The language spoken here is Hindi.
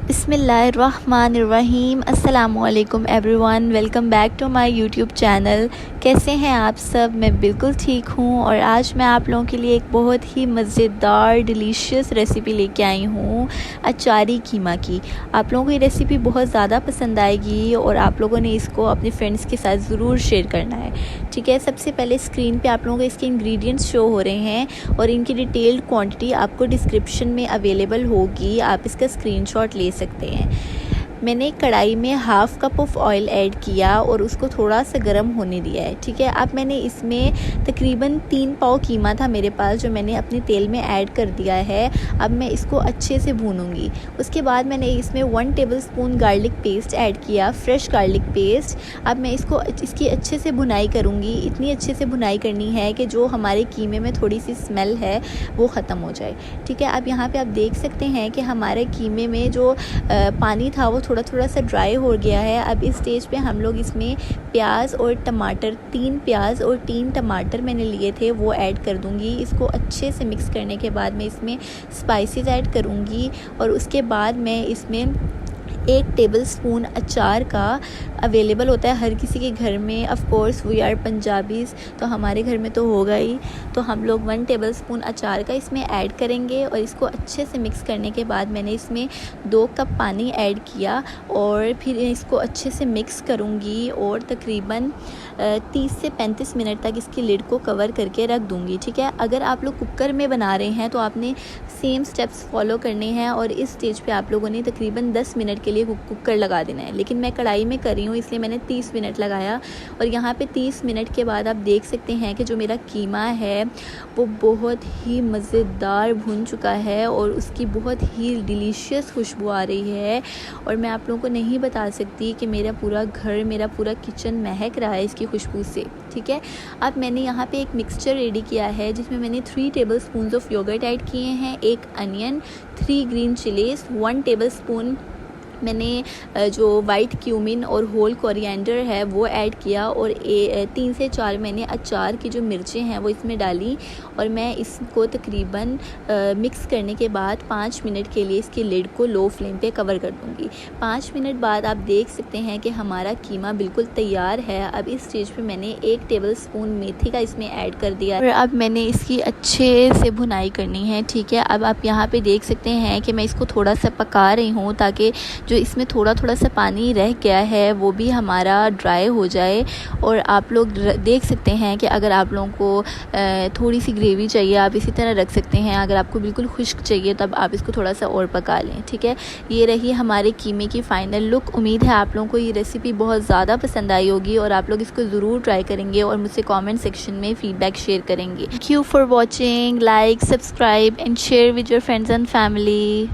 बिस्मिल्लाहिर्रहमानिर्रहीम। अस्सलामुअलैकुम everyone, welcome back to my YouTube channel. कैसे हैं आप सब? मैं बिल्कुल ठीक हूँ और आज मैं आप लोगों के लिए एक बहुत ही मज़ेदार डिलीशियस रेसिपी लेके आई हूँ, अचारी कीमा की। आप लोगों को ये रेसिपी बहुत ज़्यादा पसंद आएगी और आप लोगों ने इसको अपने फ्रेंड्स के साथ ज़रूर शेयर करना है, ठीक है। सबसे पहले स्क्रीन पे आप लोगों को इसके इंग्रेडिएंट्स शो हो रहे हैं और इनकी डिटेल्ड क्वांटिटी आपको डिस्क्रिप्शन में अवेलेबल होगी, आप इसका स्क्रीनशॉट ले सकते हैं। मैंने कढ़ाई में half cup of oil add किया और उसको थोड़ा सा गर्म होने दिया है, ठीक है। अब मैंने इसमें तकरीबन 3 पाव कीमा था मेरे पास, जो मैंने अपने तेल में ऐड कर दिया है। अब मैं इसको अच्छे से भूनूंगी। उसके बाद मैंने इसमें 1 टेबलस्पून गार्लिक पेस्ट ऐड किया, फ्रेश गार्लिक पेस्ट। अब मैं इसकी अच्छे से भुनाई करूँगी। इतनी अच्छे से भुनाई करनी है कि जो हमारे कीमे में थोड़ी सी स्मेल है वो ख़त्म हो जाए, ठीक है। अब यहाँ पर आप देख सकते हैं कि हमारे कीमे में जो पानी था वो थोड़ा सा ड्राई हो गया है। अब इस स्टेज पे हम लोग इसमें प्याज और टमाटर, 3 प्याज और 3 टमाटर मैंने लिए थे, वो ऐड कर दूंगी। इसको अच्छे से मिक्स करने के बाद मैं इसमें स्पाइसेस ऐड करूंगी और उसके बाद मैं इसमें 1 टेबलस्पून अचार का अवेलेबल होता है हर किसी के घर में। Of course we are Punjabis, तो हमारे घर में तो होगा ही। तो हम लोग 1 टेबलस्पून अचार का इसमें ऐड करेंगे और इसको अच्छे से मिक्स करने के बाद मैंने इसमें 2 कप पानी ऐड किया और फिर इसको अच्छे से मिक्स करूँगी और तकरीबन 30 से 35 मिनट तक इसकी लिड को कवर करके रख दूँगी, ठीक है। अगर आप लोग कुकर में बना रहे हैं तो आपने सेम स्टेप्स फॉलो करने हैं और इस स्टेज पे आप लोगों ने तकरीबन 10 मिनट के लिए कुकर लगा देना है। लेकिन मैं कढ़ाई में कर रही हूँ इसलिए मैंने 30 मिनट लगाया और यहाँ पे 30 मिनट के बाद आप देख सकते हैं कि जो मेरा कीमा है वो बहुत ही मज़ेदार भुन चुका है और उसकी बहुत ही डिलीशियस खुशबू आ रही है और मैं आप लोगों को नहीं बता सकती कि मेरा पूरा घर, मेरा पूरा किचन महक रहा है इसकी खुशबू से, ठीक है। अब मैंने यहाँ पे एक मिक्सचर रेडी किया है जिसमें मैंने 3 टेबलस्पून ऑफ योगर्ट ऐड किए हैं, 1 अनियन, 3 ग्रीन चिलीज़, 1 टेबलस्पून मैंने जो वाइट क्यूमिन और होल कोरिएंडर है वो ऐड किया और 3 से 4 मैंने अचार की जो मिर्चें हैं वो इसमें डाली और मैं इसको तकरीबन मिक्स करने के बाद 5 मिनट के लिए इसकी लिड को लो फ्लेम पे कवर कर दूँगी। 5 मिनट बाद आप देख सकते हैं कि हमारा कीमा बिल्कुल तैयार है। अब इस स्टेज पे मैंने 1 टेबलस्पून मेथी का इसमें ऐड कर दिया और अब मैंने इसकी अच्छे से भुनाई करनी है, ठीक है। अब आप यहाँ पे देख सकते हैं कि मैं इसको थोड़ा सा पका रही हूँ ताकि जो इसमें थोड़ा सा पानी रह गया है वो भी हमारा ड्राई हो जाए। और आप लोग देख सकते हैं कि अगर आप लोगों को थोड़ी सी ग्रेवी चाहिए आप इसी तरह रख सकते हैं, अगर आपको बिल्कुल खुश्क चाहिए तब आप इसको थोड़ा सा और पका लें, ठीक है। ये रही हमारे कीमे की फ़ाइनल लुक। उम्मीद है आप लोगों को ये रेसिपी बहुत ज़्यादा पसंद आई होगी और आप लोग इसको ज़रूर ट्राई करेंगे और मुझसे कॉमेंट सेक्शन में फ़ीडबैक शेयर करेंगे। Thank you for watching, like, subscribe and share with your friends and family.